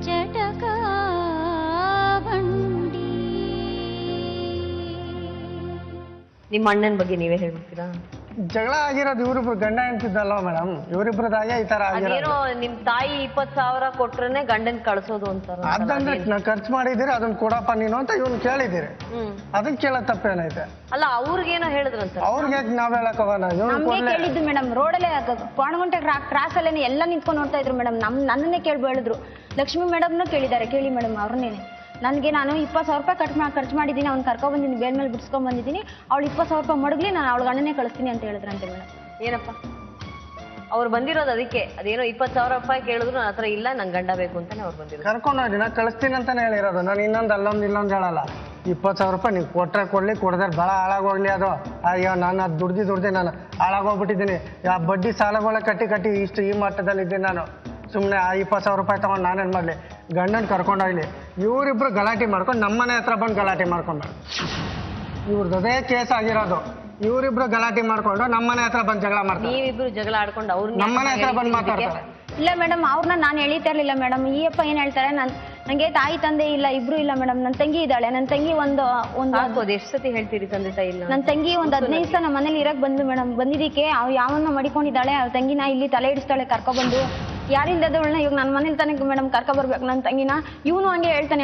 ಜಟಕ ಬಂಡಿ. ನಿಮ್ಮ ಅಣ್ಣನ ಬಗ್ಗೆ ನೀವೇ ಹೇಳ್ಬಿಡ್ತೀರಾ? ಜಗಳ ಆಗಿರೋದು ಇವರಿಬ್ರು ಗಂಡ ಅಂತಿದ್ದಲ್ವ ಮೇಡಮ್, ಇವರಿಬ್ರದಾಗೆ ಈ ತರ ಆಗಿರೋ. ನಿಮ್ ತಾಯಿ 20,000 ಕೊಟ್ರೇನೆ ಗಂಡನ್ ಕಳ್ಸೋದು ಅಂತಾರ. ಅದಂದ್ರೆ ನಾ ಖರ್ಚು ಮಾಡಿದಿರಿ ಅದನ್ನ ಕೊಡಪ್ಪ ನೀನು ಅಂತ ಇವ್ನು ಕೇಳಿದಿರಿ, ಅದನ್ನ ಕೇಳೋ ತಪ್ಪೇನೈತೆ? ಅಲ್ಲ ಅವ್ರಿಗೇನೋ ಹೇಳಿದ್ರಂತ. ಅವ್ರಿಗೆ ನಾವ್ ಹೇಳಕ್ ಹೋಗೋಣ? ಕೇಳಿದ್ದು ಮೇಡಮ್, ರೋಡಲ್ಲೇ ಕೋಣಗುಂಟೆ ಕ್ರಾಸ್ ಅಲ್ಲೇನೆ ಎಲ್ಲ ನಿಂತ್ಕೊಂಡು ನೋಡ್ತಾ ಇದ್ರು ಮೇಡಮ್. ನನ್ನನ್ನೇ ಹೇಳಿದ್ರು. ಲಕ್ಷ್ಮಿ ಮೇಡಮ್ನ ಕೇಳಿದ್ದಾರೆ, ಕೇಳಿ ಮೇಡಮ್ ಅವ್ರನ್ನೇನೆ. ನನಗೆ ನಾನು 20,000 ರೂಪಾಯಿ ಖರ್ಚು ಮಾಡಿದ್ದೀನಿ, ಅವ್ನು ಕರ್ಕೊ ಬಂದಿದ್ದೀನಿ, ಬೇಲ್ ಮೇಲೆ ಬಿಡಿಸ್ಕೊಂಡ್ ಬಂದಿದ್ದೀನಿ, ಅವಳು 20,000 ರೂಪಾಯಿ ಮಡಗ್ಲಿ, ನಾನು ಅವಳ ಗಂಡನೇ ಕಳಿಸ್ತೀನಿ ಅಂತ ಹೇಳಿದ್ರಂತೆ ಮೇಡಮ್. ಏನಪ್ಪ ಅವ್ರು ಬಂದಿರೋದು ಅದಕ್ಕೆ? ಅದೇನೋ 20,000 ರೂಪಾಯಿ ಕೇಳಿದ್ರು ನನ್ನ ಹತ್ರ ಇಲ್ಲ, ನಂಗೆ ಗಂಡ ಬೇಕು ಅಂತಾನೆ ಅವ್ರು ಬಂದಿರೋದು. ಕರ್ಕೊಂಡು ಹೋಗಿ ನಾ ಕಳಿಸ್ತೀನಿ ಅಂತಾನೆ ಹೇಳಿರೋದು. ನಾನು ಇನ್ನೊಂದು ಇಲ್ಲೊಂದು ಹೇಳಲ್ಲ. 20,000 ರೂಪಾಯಿ ನೀವು ಕೊಟ್ರೆ ಕೊಡ್ಲಿ, ಕೊಡದ್ರೆ ಭಾಳ ಹಾಳಾಗೋಗ್ಲಿ ಅದು. ಅಯ್ಯೋ ನಾನು ಅದು ದುಡ್ದು ನಾನು ಹಾಳಾಗೋಗ್ಬಿಟ್ಟಿದ್ದೀನಿ. ಯಾವ ಬಡ್ಡಿ ಸಾಲಗಳ ಕಟ್ಟಿ ಇಷ್ಟು ಈ ಮಟ್ಟದಲ್ಲಿದ್ದೀನಿ ನಾನು. ಸುಮ್ಮನೆ ಆ 20,000 ರೂಪಾಯಿ ತಗೊಂಡು ನಾನೇನು ಮಾಡಲಿ? ಗಂಡನ ಕರ್ಕೊಂಡೋಗ್ಲಿ. ಇವರಿಬ್ರು ಗಲಾಟೆ ಮಾಡ್ಕೊಂಡು ನಮ್ಮನೆ ಹತ್ರ ಬಂದು ಗಲಾಟೆ ಮಾಡ್ಕೊಂಡು, ಇವ್ರದ್ದು ಅದೇ ಕೇಸ್ ಆಗಿರೋದು. ಇವರಿಬ್ರು ಗಲಾಟೆ ಮಾಡ್ಕೊಂಡು ನಮ್ಮನೆ ಹತ್ರ ಬಂದು ಜಗಳ ಮಾಡ್ತಾರೆ. ನೀವಿಬ್ರು ಜಗಳ ಆಡ್ಕೊಂಡು ಅವ್ರು ನಮ್ಮನೆ ಹತ್ರ ಬಂದು ಮಾತಾಡ್ತಾರೆ. ಇಲ್ಲ ಮೇಡಮ್, ಅವ್ರನ್ನ ನಾನು ಎಳಿತಾ ಇರ್ಲಿಲ್ಲ ಮೇಡಮ್. ಈ ಅಪ್ಪ ಏನ್ ಹೇಳ್ತಾರೆ, ನಂಗೆ ತಾಯಿ ತಂದೆ ಇಲ್ಲ, ಇಬ್ರು ಇಲ್ಲ ಮೇಡಮ್. ನನ್ನ ತಂಗಿ ಇದ್ದಾಳೆ. ನನ್ನ ತಂಗಿ ಒಂದು ಎಷ್ಟು ಸತಿ ಹೇಳ್ತೀರಿ ತಂದೆ ತಾಯಿ ಇಲ್ಲ? ನನ್ನ ತಂಗಿ ಒಂದು 15 ದಿವಸ ನಮ್ಮ ಮನೇಲಿ ಇರಕ್ ಬಂದು ಬಂದಿದ್ದಕ್ಕೆ ಅವ್ ಯಾವನ್ನ ಮಡಿಕೊಂಡಿದ್ದಾಳೆ. ಅವ್ರ ತಂಗಿನ ಇಲ್ಲಿ ತಲೆ ಇಡಿಸ್ತಾಳೆ ಕರ್ಕೊಬಂದು. ಯಾರಿಂದದವಳನ್ನ ಇವಾಗ ನನ್ನ ಮನೇಲಿ ತಾನೆ ಮೇಡಮ್ ಕರ್ಕೊ ಬರ್ಬೇಕು ನನ್ನ ತಂಗಿನ. ಇವನು ಹಂಗೆ ಹೇಳ್ತಾನೆ.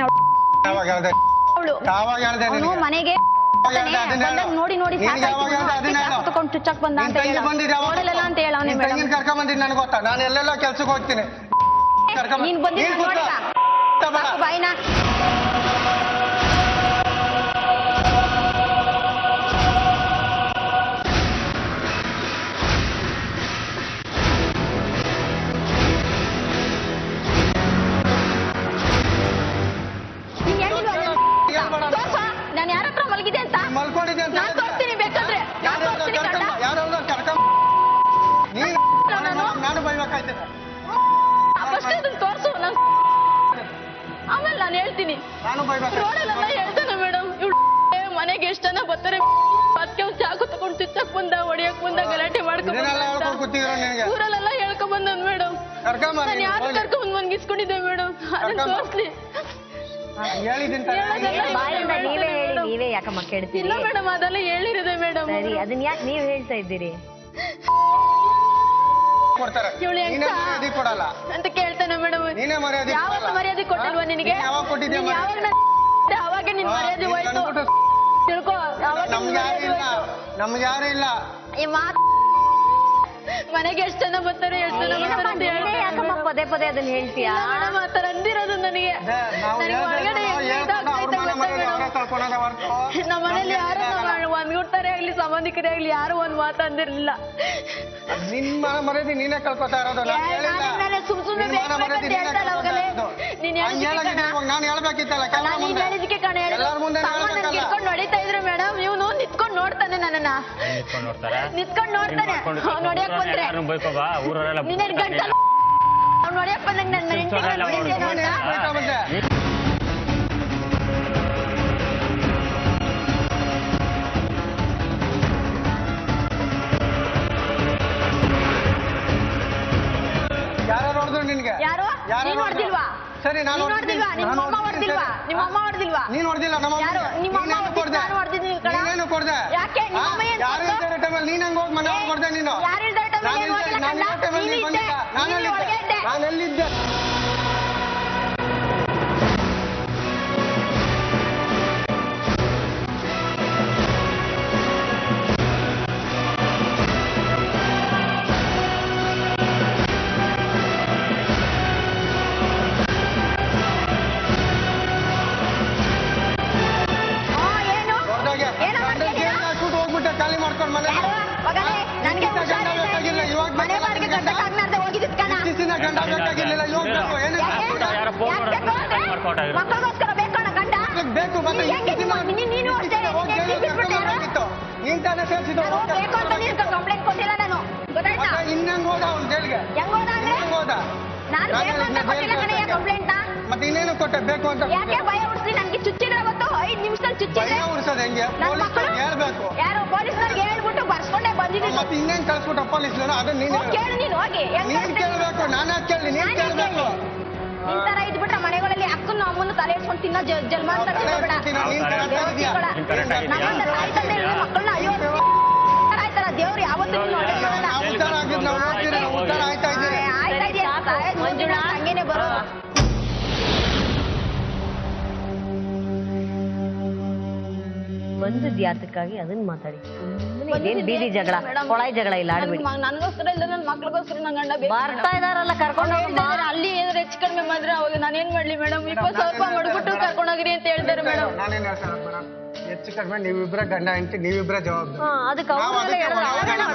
ಅವಳು ಮನೆಗೆ ನೋಡಿ ತಗೊಂಡು ಚುಚ್ಚಕ್ ಬಂದ ಅಂತ ಹೇಳಲ್ಲ ಅಂತ ಹೇಳವನೇ ಮೇಡಮ್. ಕರ್ಕೊಂಡ್ ಬಂದಿದ್ದು ನನಗೆ ಗೊತ್ತಾ? ನಾನು ಎಲ್ಲೆಲ್ಲ ಕೆಲ್ಸಕ್ಕೆ ಹೋಗ್ತೀನಿ. ನೀನ್ ಬಂದಿದ್ದ ಬಾಯಿನ ನಾನು ಯಾರ ಹತ್ರ ಮಲಗಿದೆ ಅಂತ ಮಲ್ಕೊಂಡಿದ್ದೆ ಅಂತ ನಾನು ತೋರಿಸ್ತೀನಿ ಬೇಕಾದ್ರೆ. ನಾನು ಬೈಬೇಕಾಯ್ತದೆ. ಫಸ್ಟ್ ಅದನ್ನ ತೋರಿಸು, ಆಮೇಲೆ ನಾನು ಹೇಳ್ತೀನಿ. ರೋಡಲ್ಲೆಲ್ಲ ಹೇಳ್ತಾನೆ ಮೇಡಮ್, ಇವಳು ಮನೆಗೆ ಎಷ್ಟು ಜನ ಬರ್ತಾರೆ, ಅದಕ್ಕೆ ಒಂದು ಚಾಕು ತಗೊಂಡು ಚುಚ್ಚಕ್ ಬಂದ, ಹೊಡಿಯಕ್ ಬಂದ, ಗಲಾಟೆ ಮಾಡ್ಕೊಂಡ್ ಊರಲ್ಲೆಲ್ಲ ಹೇಳ್ಕೊಂಡ್ ಬಂದನ್ ಮೇಡಮ್. ನಾನು ಯಾರು ಕರ್ಕೊಂಡ್ ಮನ್ಗಿಸ್ಕೊಂಡಿದ್ದೆ ಮೇಡಮ್, ಅದನ್ನ ತೋರಿಸ್ಲಿ. ನೀವೇ ಯಾಕಮ್ಮ ಕೇಳ್ತೀರಿ? ಇಲ್ಲ ಮೇಡಮ್, ಅದೆಲ್ಲ ಹೇಳಿರಿದೆ ಮೇಡಮ್. ಸರಿ, ಅದನ್ನ ಯಾಕೆ ನೀವ್ ಹೇಳ್ತಾ ಇದ್ದೀರಿ ಅಂತ ಕೇಳ್ತಾನೆ ಮೇಡಮ್. ಯಾವತ್ತು ಮರ್ಯಾದೆ ಕೊಟ್ಟಿಲ್ವಾ ನಿನಗೆ? ಅವಾಗ ನಿನ್ ಮರ್ಯಾದೆ ಹೋಯ್ತು ತಿಳ್ಕೊ. ನಮ್ಗೆ ಯಾರು ಇಲ್ಲ. ಮನೆಗೆ ಎಷ್ಟು ಜನ ಬರ್ತಾರೆ, ಎಷ್ಟು ಜನ ಬರ್ತಾರೆ ಯಾಕಮ್ಮ ಪದೇ ಪದೇ ಅದನ್ನ ಹೇಳ್ತೀಯಾ? ಮೇಡಮ್ ಆ ತರ ಅಂದಿರೋದು ನನಗೆ. ನಮ್ಮ ಮನೇಲಿ ಯಾರು ಒಂದ್ಗುಡ್ತಾರೆ ಆಗ್ಲಿ, ಸಂಬಂಧಿಕರೇ ಆಗ್ಲಿ, ಯಾರು ಒಂದ್ ಮಾತು ಅಂದಿರ್ಲಿಲ್ಲ. ನಿಮ್ಮ ಮರ್ಯಾದೆ ನೀನೇ ಕಳ್ಕೊತಾ ಇರೋದು. ಸುಮ್ ಸುಮ್ಮನೆ ನಾನು ಹೇಳ್ಬೇಕಿತ್ತಲ್ಲ, ನೀನ್ ಹೇಳಿದಕ್ಕೆ ಕಣ ನಿತ್ಕೊಂಡು ನೋಡಿತಾ ಇದ್ರು ಮೇಡಮ್. ಇವನು ನಿತ್ಕೊಂಡು ನೋಡ್ತಾನೆ ನನ್ನನ್ನ, ನಿತ್ಕೊಂಡು ನೋಡ್ತಾನೆ. ಅವ್ನು ನೋಡ್ಯಕ್ ಬಂದ್ರೆ ನೀನೇನ್ ಗಂಟಲ್ ಅವ್ನು ನೋಡ್ಯಕ್ ಬಂದಂಗ ನನ್ನ ನೋಡಿದ್ದೇನು ಅಂತ. ನಿನ್ಗೆ ಯಾರು ನೀನ್ ನೋಡ್ದಿಲ್ವಾ? ಸರಿ, ನಾನು ನೋಡ್ದಿಲ್ವಾ? ನಿಮ್ಮ ಅಮ್ಮ ಹೊಡ್ದಿಲ್ವಾ? ನಿಮ್ಮ ಅಮ್ಮ ಹೊಡ್ದಿಲ್ವಾ? ನೀನ್ ಹೊಡ್ದಿಲ್ಲ. ನಿಮ್ಮ ಅಮ್ಮ ಹೊಡ್ದಿದ್ದೀನಿ. ನೀನೇನು ಕೊಡ್ದೆ? ಯಾಕೆ ನಿಮ್ಮ ಅಮ್ಮ ಏನು? ಯಾರು ಇದ್ದಾರೆ ಟೈಮಲ್ಲಿ ನೀನ್ ಹಂಗ ಹೋಗಿ ಮನೆ ಕೊಡ್ದೆ? ನೀನು ಯಾರು ಇದ್ದಾರೆ ಟೈಮಲ್ಲಿ ಏನು ಹೋಗಿಲ್ಲ ಕಣ್ಣ? ನಾನು ಎಲ್ಲಿದ್ದೆ? ಖಾಲಿ ಮಾಡ್ಕೊಂಡು ಮನೆ ಗಂಡ ಬೇಕಾಗಿರ್ಲಿಲ್ಲ. ಮಕ್ಕಳಿಗೋಸ್ಕರ ಬೇಕಣ್ಣ ಗಂಡ ಬೇಕು. ನೀನ್ ತಾನೇ ಸೇರಿಸಿದ್ದು. ಕಂಪ್ಲೇಂಟ್ ಕೊಟ್ಟಿಲ್ಲ ನಾನು, ಗೊತ್ತಾಯ್ತಾ? ಇನ್ನಂಗ್ ಹೋದ ಅವ್ನು ಜೈಲ್ಗೆ. ಹೆಂಗ್ ಹೋದ ಅಂದ್ರೆ ಕಂಪ್ಲೇಂಟ್ ಮತ್ತೆ ಇನ್ನೇನು ಕೊಟ್ಟೆ ಬೇಕು ಅಂತ? ಯಾಕೆ ಭಯ ಉಡ್ಸಿ? ನನ್ಗೆ ಚುಚ್ಚಿದ್ರೆ ಅವತ್ತು 5 ನಿಮಿಷದಲ್ಲಿ ಚುಚ್ಚಿದ್ರೆ ಉಡ್ಸೋದು ಹೆಂಗೆ? ಹೇಳ್ಬೇಕು. ಯಾರು ಪೊಲೀಸ್ನವ್ರಿಗೆ ಹೇಳ್ಬಿಟ್ಟು ಬರ್ಸ್ಕೊಂಡೇ ಬಂದಿದ್ದೀನಿ. ಮತ್ತೆ ಇನ್ನೇನ್ ಕಳ್ಸ್ಬಿಟ್ಟು ಪೊಲೀಸ್ನವರು? ಅದನ್ನ ನೀನು ಕೇಳಿ, ನೀನು ಹೋಗಿ ನೀನ್ ಕೇಳ್ಬೇಕು. ನಾನಾ ಕೇಳಿ, ನೀನ್ ಕೇಳ್ಬೇಕು. ನಿನ್ ತರ ಇದ್ಬಿಟ್ರೆ ತಲೆ ಇಟ್ಕೊಂಡು ತಿನ್ನೋ ಜನ್ಮ ಅಂತ ತಿಳ್ಕೊಬೇಡ. ನಮ್ಮಂತ ತಾಯಿ ತಂದೆ ಇಲ್ಲ ಮಕ್ಕಳನ್ನ ಅಯ್ಯೋ ಆಯ್ತಲ್ಲ ದೇವ್ರು ಯಾವತ್ತೂ ಮಂಜುಳಾ ಹಂಗೇನೆ ಬರೋದು. ಬಂದದ್ ಯಾತಕ್ಕಾಗಿ ಅದನ್ನ ಮಾತಾಡಿ. ಇದೇನ್ ಬೀದಿ ಜಗಳ ಕೊಳಾಯಿ ಜಗಳ ಇಲ್ಲ ಆಡ್ಬಿಡಿ. ನನ್ಗೋಸ್ಕರ ಇಲ್ಲ ನನ್ನ ಮಕ್ಳಿಗೋಸ್ಕರ ನನ್ ಗಂಡ ಬರ್ತಾ ಇದಾರಲ್ಲ ಕರ್ಕೊಂಡು ಅಲ್ಲಿ ಏನಾದ್ರು ಹೆಚ್ಚು ಕಡಿಮೆ ಮಾಡಿದ್ರೆ ಅವಾಗ ನಾನೇನ್ ಮಾಡ್ಲಿ ಮೇಡಮ್? 20,000 ರೂಪಾಯಿ ಮಾಡ್ಬಿಟ್ಟು ಕರ್ಕೊಂಡೋಗ್ರಿ ಅಂತ ಹೇಳ್ತಾರೆ ಮೇಡಮ್. ನಾನೇನ್ ಹೇಳ್ತಾರೆ ಮೇಡಮ್, ಹೆಚ್ಚು ಕಡಿಮೆ ನೀವಿಬ್ರ ಗಂಡ ಹೆಂಡತಿ ನೀವಿಬ್ರ ಜವಾಬ್ದಾರಿ. ಅದಕ್ಕೆ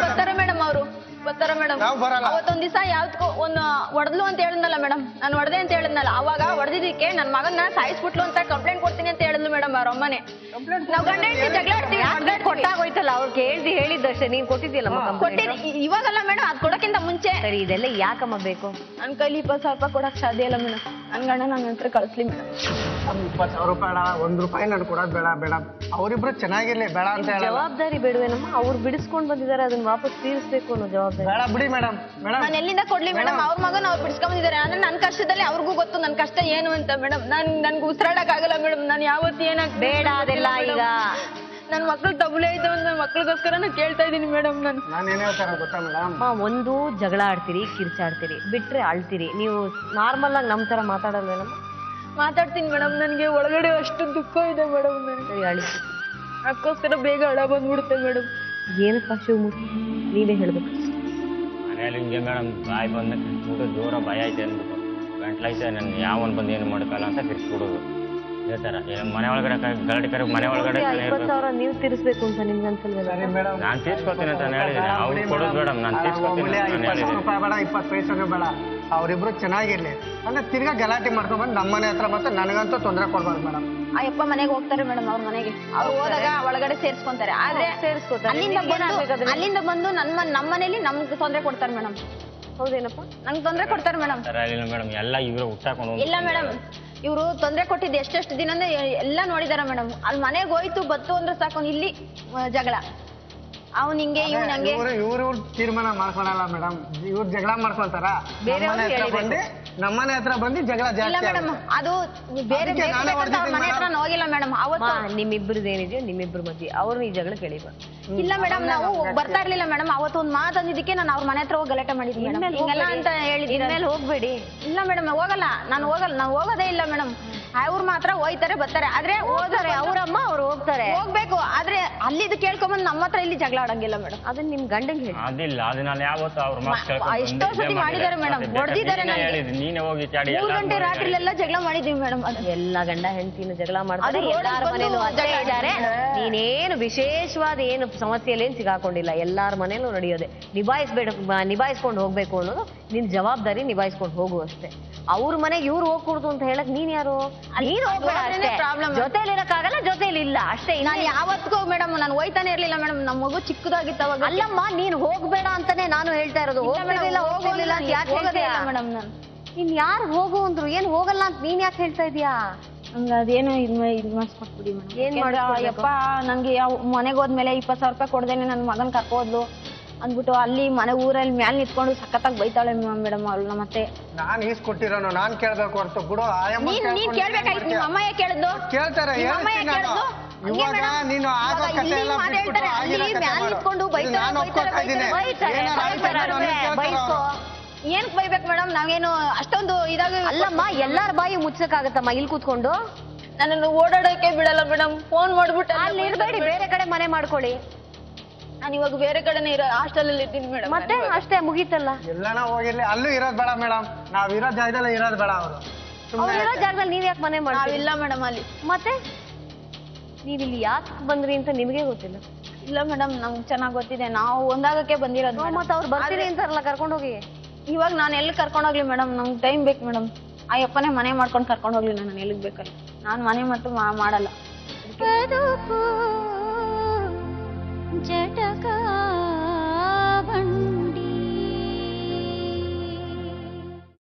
ಬರ್ತಾರೆ ಮೇಡಮ್ ಅವರು ಬರ್ತಾರ ಮೇಡಮ್. ಅವತ್ತೊಂದ್ ದಿವಸ ಯಾವ್ದಕ್ಕೂ ಒಂದು ಹೊಡೆದ್ಲು ಅಂತ ಹೇಳಿದ್ನಲ್ಲ ಮೇಡಮ್, ನಾನು ಹೊಡೆದೆ ಅಂತ ಹೇಳಿದ್ನಲ್ಲ, ಅವಾಗ ಹೊಡೆದಿದ್ದಕ್ಕೆ ನನ್ ಮಗನ್ನ ಸಾಯಿಸ್ಬಿಟ್ಲು ಅಂತ ಕಂಪ್ಲೇಂಟ್ ಕೊಡ್ತೀನಿ ಅಂತ ಹೇಳಿದ್ಲು ಮೇಡಮ್ ಅವ್ರ ಅಮ್ಮನೆ. ನಾವ್ ಗಂಡ ಹೆಂಡತಿ ಜಗಳ ಆಡ್ತೀವಿ, ಕೊಟ್ಟಾಗೋಯ್ತಲ್ಲ ಅವ್ರು ಹೇಳಿದ್ದಷ್ಟೇ. ನೀನ್ ಕೊಟ್ಟಿದ್ಯಲ್ಲ ಕೊಟ್ಟಿದ್ ಇವಾಗಲ್ಲ ಮೇಡಮ್, ಅದ್ ಕೊಡಕ್ಕಿಂತ ಮುಂಚೆ. ಸರಿ, ಇದೆಲ್ಲ ಯಾಕಮ್ಮ ಬೇಕು? ನನ್ ಕೈಲಿ 20,000 ರೂಪಾಯಿ ಕೊಡಕ್ ಸಾಧ್ಯ ಇಲ್ಲ ಮೇಡಮ್. ನನ್ ಗಂಡ ನನ್ನ ಹತ್ರ ಕಳಿಸ್ಲಿ ಮೇಡಮ್. 20,000 ರೂಪಾಯಿ ₹1 ನಾನು ಕೊಡೋದ್ ಬೇಡ ಮೇಡಮ್. ಅವರಿಬ್ರು ಚೆನ್ನಾಗಿರ್ಲಿ ಬೇಡ ಅಂತ ಹೇಳ. ಜವಾಬ್ದಾರಿ ಬೇಡವೇನಮ್ಮ? ಅವ್ರು ಬಿಡಿಸ್ಕೊಂಡ್ ಬಂದಿದ್ದಾರೆ, ಅದನ್ನ ವಾಪಸ್ ತೀರಿಸ್ಬೇಕು ಅನ್ನೋ ಜವಾಬ್ದಾರಿ ಬೇಡ ಬಿಡಿ ಮೇಡಮ್. ನಾನು ಎಲ್ಲಿಂದ ಕೊಡ್ಲಿ ಮೇಡಮ್? ಅವ್ರ ಮಗನ ಅವ್ರು ಬಿಡಿಸ್ಕೊಂಡ್ ಬಂದಿದ್ದಾರೆ. ಅಂದ್ರೆ ನನ್ ಕಷ್ಟದಲ್ಲಿ ಅವ್ರಿಗೂ ಗೊತ್ತು ನನ್ ಕಷ್ಟ ಏನು ಅಂತ ಮೇಡಮ್. ನನ್ಗೆ ಉಸಿರಾಡಕ್ ಆಗಲ್ಲ ಮೇಡಮ್. ನಾನು ಯಾವತ್ತು ಏನಾಗ ಬೇಡ ಅದೆಲ್ಲ. ಈಗ ನನ್ ಮಕ್ಳು ತಬುಲೆ ಐತೆ, ನನ್ನ ಮಕ್ಳಿಗೋಸ್ಕರ ನಾನು ಕೇಳ್ತಾ ಇದೀನಿ ಮೇಡಮ್. ನಾನು ಏನ್ ಹೇಳ್ತಾರ ಗೊತ್ತಾ ಮೇಡಮ್, ಒಂದು ಜಗಳ ಆಡ್ತೀರಿ, ಕಿರ್ಚಾಡ್ತೀರಿ, ಬಿಟ್ರೆ ಅಳ್ತೀರಿ. ನೀವು ನಾರ್ಮಲ್ ಆಗಿ ನಮ್ ತರ ಮಾತಾಡಲ್ವೇನಮ್ಮ? ಮಾತಾಡ್ತೀನಿ ಮೇಡಮ್. ನನ್ಗೆ ಒಳಗಡೆ ಅಷ್ಟು ದುಃಖ ಇದೆ ಮೇಡಮ್. ಸರಿ, ಅಳಿ. ಅದಕ್ಕೋಸ್ಕರ ಬೇಗ ಹಳ ಬಂದ್ಬಿಡುತ್ತೆ ಮೇಡಮ್. ಏನಪ್ಪ ಶಿವಮೂರ್ತಿ, ನೀವೇ ಹೇಳ್ಬೇಕು. ಮನೆಯಲ್ಲಿ ಹಿಂಗೆ ಮೇಡಮ್, ಬಾಯಿ ಬಂದ ಕಿರ್ಸ್ಬಿಟ್ಟು ಜೋರ ಭಯ ಐತೆ ಅಂದ್ಬಿಟ್ಟು ಗಂಟ್ಲೈತೆ, ನನ್ನ ಯಾವನ್ ಬಂದು ಏನು ಮಾಡ್ಕಲ್ಲ ಅಂತ ಕಿರ್ಸ್ಬಿಡೋದು. ಇದೇ ಥರ ಮನೆ ಒಳಗಡೆ ಗಲಾಟೆ ಕರೆ ಮನೆ ಒಳಗಡೆ 20,000 ನೀವು ತೀರಿಸ್ಬೇಕು ಅಂತ ನಿಮ್ಗೆ ಅನ್ಸಲ್ವಲ್ಲ? ನಾನು ತೀರ್ಸ್ಕೊತೀನಿ ಅಂತ ಹೇಳಿದ್ದೀನಿ. ಅವ್ರು ಕೊಡೋದು ಬೇಡ, ನಾನು ತೀರ್ಸ್ಕೊತೀನಿ ಅಂತ 20,000 ರೂಪಾಯಿ ಬೇಡ, 20 ಪೈಸೆನೂ ಬೇಡ. ಅವರಿಬ್ರು ಚೆನ್ನಾಗಿರ್ಲಿ ಅಂದ್ರೆ ತಿರ್ಗಾ ಗಲಾಟೆ ಮಾಡ್ಕೊಂಡ್ಬಂದು ನಮ್ಮ ಮನೆ ಹತ್ರ ಮತ್ತೆ ನನಗಂತೂ ತೊಂದರೆ ಕೊಡ್ಬಾರ್ದು ಮೇಡಮ್. ಆ ಯಪ್ಪ ಮನೆಗೆ ಹೋಗ್ತಾರೆ ಮೇಡಮ್. ಅವ್ರ ಮನೆಗೆ ಅವ್ರು ಹೋದಾಗ ಒಳಗಡೆ ಸೇರ್ಸ್ಕೊಂತಾರೆ. ಆದ್ರೆ ಅಲ್ಲಿಂದ ಬಂದು ನಮ್ಮ ಮನೇಲಿ ನಮ್ಗೆ ತೊಂದರೆ ಕೊಡ್ತಾರೆ ಮೇಡಮ್. ಹೌದೇನಪ್ಪ? ನಂಗೆ ತೊಂದರೆ ಕೊಡ್ತಾರೆ ಮೇಡಮ್. ಮೇಡಮ್ ಎಲ್ಲ ಇವ್ರೆ ಹುಟ್ಟಾಕೊಂಡು. ಇಲ್ಲ ಮೇಡಮ್, ಇವ್ರು ತೊಂದರೆ ಕೊಟ್ಟಿದ್ದು ಎಷ್ಟೆಷ್ಟು ದಿನ ಅಂದ್ರೆ ಎಲ್ಲ ನೋಡಿದಾರ ಮೇಡಮ್. ಅಲ್ಲಿ ಮನೆಗೆ ಹೋಯ್ತು ಬತ್ತು ಅಂದ್ರೆ ಸಾಕು, ಇಲ್ಲಿ ಜಗಳ. ಅವ್ನ್ ಹಿಂಗೆ ಇವ್ನ ಹಂಗೆ. ಇವ್ರು ತೀರ್ಮಾನ ಮಾಡ್ಕೊಳಲ್ಲ ಮೇಡಮ್, ಇವ್ರು ಜಗಳ ಮಾಡ್ಕೊಳ್ತಾರ. ನಮ್ಮನೆ ಹತ್ರ ಬಂದು ಜಗಳ ಇಲ್ಲ ಜಾಸ್ತಿ. ಮೇಡಮ್, ಅದು ಬೇರೆ ಮನೆ ಹತ್ರ ಹೋಗಿಲ್ಲ ಮೇಡಮ್. ಅವತ್ತು ನಿಮ್ಮಿಬ್ರದ್ದು ಏನಿದೆಯೋ ನಿಮ್ಮಿಬ್ರು ಮಧ್ಯೆ ಅವ್ರು ಈ ಜಗಳ ಕೇಳಿವ. ಇಲ್ಲ ಮೇಡಮ್, ನಾವು ಬರ್ತಾ ಇರ್ಲಿಲ್ಲ ಮೇಡಮ್. ಅವತ್ತು ಒಂದ್ ಮಾತು ಅಂದಿದ್ದಕ್ಕೆ ನಾನು ಅವ್ರ ಮನೆ ಹತ್ರ ಹೋಗಿ ಗಲಾಟೆ ಮಾಡಿದ್ದೀನಿ ಹಿಂಗೆಲ್ಲ ಅಂತ ಹೇಳಿದ್ದೀನಿ. ಹೋಗ್ಬೇಡಿ. ಇಲ್ಲ ಮೇಡಮ್, ಹೋಗಲ್ಲ, ನಾನು ಹೋಗೋದೇ ಇಲ್ಲ ಮೇಡಮ್. ಅವ್ರು ಮಾತ್ರ ಹೋಯ್ತಾರೆ ಬರ್ತಾರೆ. ಆದ್ರೆ ಹೋಗ್ತಾರೆ ಅವ್ರಮ್ಮ, ಅವ್ರು ಹೋಗ್ಬೇಕು. ಆದ್ರೆ ಅಲ್ಲಿದ್ದು ಕೇಳ್ಕೊಂಬಂದ್ ನಮ್ಮ ಹತ್ರ ಇಲ್ಲಿ ಜಗಳ ಆಡಂಗಿಲ್ಲ ಮೇಡಮ್. ಅದನ್ನ ನಿಮ್ ಗಂಡಂಗೆ ಹೇಳಿ. ಅದಿಲ್ಲ, ಅದನ್ನ ಯಾವತ್ತು ಅವ್ರ ಎಷ್ಟೋ ಸತಿ ಮಾಡಿದ್ದಾರೆ ಮೇಡಮ್, ಹೊಡೆದಿದ್ದಾರೆ. ನೀನೇ ಹೋಗಿ 3 ಗಂಟೆ ರಾತ್ರಿಲೆಲ್ಲ ಜಗಳ ಮಾಡಿದೀವಿ ಮೇಡಮ್. ಎಲ್ಲ ಗಂಡ ಹೆಂಡತಿನ ಜಗಳ ಮಾಡ್ತಾರೆ, ಎಲ್ಲಾರ ಮನೇಲೂ ಅದೇ ಇದ್ದಾರೆ. ನೀನೇನು ವಿಶೇಷವಾದ ಏನು ಸಮಸ್ಯೆಯಲ್ಲಿ ಏನ್ ಸಿಗಾಕೊಂಡಿಲ್ಲ, ಎಲ್ಲಾರ ಮನೇಲೂ ನಡೆಯೋದೆ. ನಿಭಾಯಿಸ್ಕೊಂಡು ಹೋಗ್ಬೇಕು ಅನ್ನೋದು ನಿನ್ ಜವಾಬ್ದಾರಿ. ನಿಭಾಯಿಸ್ಕೊಂಡು ಹೋಗು ಅಷ್ಟೇ. ಅವ್ರ ಮನೆಗೆ ಇವ್ರು ಹೋಗ್ಕೊಡ್ತು ಅಂತ ಹೇಳಕ್ ನೀನ್ ಯಾರು? ನೀನ್ ಹೋಗ್ಬೇಡ. ಜೊತೆಲಿ ಇರಕ್ಕಾಗಲ್ಲ, ಜೊತೆಲಿ ಇಲ್ಲ ಅಷ್ಟೇ. ನಾನು ಯಾವತ್ತಿಗೂ ಮೇಡಮ್ ನಾನು ಹೋಯ್ತಾನೆ ಇರ್ಲಿಲ್ಲ ಮೇಡಮ್. ನಮ್ಮ ಮಗು ಚಿಕ್ಕದಾಗಿತ್ತು ಅವಾಗ. ಅಲ್ಲಮ್ಮ, ನೀನ್ ಹೋಗ್ಬೇಡ ಅಂತಾನೆ ನಾನು ಹೇಳ್ತಾ ಇರೋದು. ಹೋಗ್ಲಿಲ್ಲ ಅಂತ ಯಾಕೆ ಹೇಳ್ತೀಯ ಮೇಡಮ್? ನಾನು ನೀನ್ ಯಾರು ಹೋಗು ಅಂದ್ರು ಏನ್ ಹೋಗಲ್ಲ ಅಂತ ನೀನ್ ಯಾಕೆ ಹೇಳ್ತಾ ಇದೀಯಾ? ಹಂಗ ಅದೇನು ಇದ್ ಮಾಡಿಸ್ಕೊಟ್ಬಿಡಿ ಮೇಡಮ್. ಯಪ್ಪ ನನ್ಗೆ ಮನೆಗೆ ಹೋದ್ಮೇಲೆ 20,000 ರೂಪಾಯಿ ಕೊಡ್ದೇನೆ ನನ್ ಮಗನ್ ಕರ್ಕೋದ್ಲು ಅಂದ್ಬಿಟ್ಟು ಅಲ್ಲಿ ಮನೆ ಊರಲ್ಲಿ ಮ್ಯಾಲ್ ನಿಂತ್ಕೊಂಡು ಸಖತ್ತಾಗಿ ಬೈತಾಳೆ ಮೇಡಮ್ ಅವ್ಳನ್ನ. ಮತ್ತೆ ನಾನ್ ಈಸ್ಕೊಟ್ಟಿರೋನು ನಾನ್ ಕೇಳ್ಬೇಕು ಹೊರತು ಬಿಡು. ನೀನ್ ಕೇಳ್ಬೇಕಾಯ್ತು. ನಿಮ್ಮ ಅಮ್ಮಯ್ಯ ಕೇಳಿದ್ದು ಕೇಳ್ತಾರೆ. ಇವಾಗ ನೀನು ಆಗೋ ಕಥೆ ಎಲ್ಲ ಬಿಟ್ಬಿಟ್ಟು ಆಗಿರೋ ಕಥೆ ಮಾಡು. ನಾನು ಒಪ್ಕೊಳ್ತಾ ಇದ್ದೀನಿ. ಏನಕ್ ಬೈಬೇಕು ಮೇಡಮ್? ನಾವೇನು ಅಷ್ಟೊಂದು ಇದಾಗ ಅಲ್ಲಮ್ಮ, ಎಲ್ಲಾರ ಬಾಯಿ ಮುಚ್ಚಕ್ಕಾಗತ್ತಮ್ಮ ಇಲ್ಲಿ ಕೂತ್ಕೊಂಡು? ನನ್ನನ್ನು ಓಡಾಡೋಕೆ ಬಿಡಲ್ಲ ಮೇಡಮ್. ಫೋನ್ ಮಾಡ್ಬಿಟ್ಟು ಅಲ್ಲಿ ಇರ್ಬೇಡಿ, ಬೇರೆ ಕಡೆ ಮನೆ ಮಾಡ್ಕೊಳ್ಳಿ. ನಾನು ಇವಾಗ ಬೇರೆ ಕಡೆನೇ ಹಾಸ್ಟೆಲ್ ಅಲ್ಲಿ ಇದ್ದೀನಿ ಮೇಡಮ್. ಮತ್ತೆ ಅಷ್ಟೇ ಮುಗೀತಲ್ಲ. ಎಲ್ಲಾನ ಹೋಗಿರ್ಲಿ, ಅಲ್ಲೂ ಇರೋದ್ ಬೇಡ ಮೇಡಮ್. ನಾವ್ ಇರೋ ಜಾಗದಲ್ಲಿ ಇರೋದ್ ಬೇಡ. ಅವ್ರು ಇರೋ ಜಾಗದಲ್ಲಿ ನೀವ್ ಯಾಕೆ ಮನೆ ಮಾಡಿ? ಇಲ್ಲ ಮೇಡಮ್ ಅಲ್ಲಿ. ಮತ್ತೆ ನೀವ್ ಇಲ್ಲಿ ಯಾಕೆ ಬಂದ್ರಿ ಅಂತ ನಿಮ್ಗೆ ಗೊತ್ತಿಲ್ಲ? ಇಲ್ಲ ಮೇಡಮ್, ನಮ್ಗೆ ಚೆನ್ನಾಗ್ ಗೊತ್ತಿದೆ. ನಾವು ಒಂದಾಗಕ್ಕೆ ಬಂದಿರೋದು. ಮತ್ತೆ ಅವ್ರು ಬರ್ತೀರಿ ಅಂತಾರಲ್ಲ, ಕರ್ಕೊಂಡೋಗಿ. ಇವಾಗ ನಾನು ಎಲ್ಲಿ ಕರ್ಕೊಂಡೋಗ್ಲಿ ಮೇಡಮ್? ನಮ್ಗೆ ಟೈಮ್ ಬೇಕು ಮೇಡಮ್. ಆ ಯಪ್ಪನೇ ಮನೆ ಮಾಡ್ಕೊಂಡು ಕರ್ಕೊಂಡು ಹೋಗ್ಲಿ. ನಾನು ಎಲ್ಲಿಗೆ ಬೇಕಲ್ಲ, ನಾನು ಮನೆ ಮತ್ತು ಮಾಡಲ್ಲ. ಜಟಕ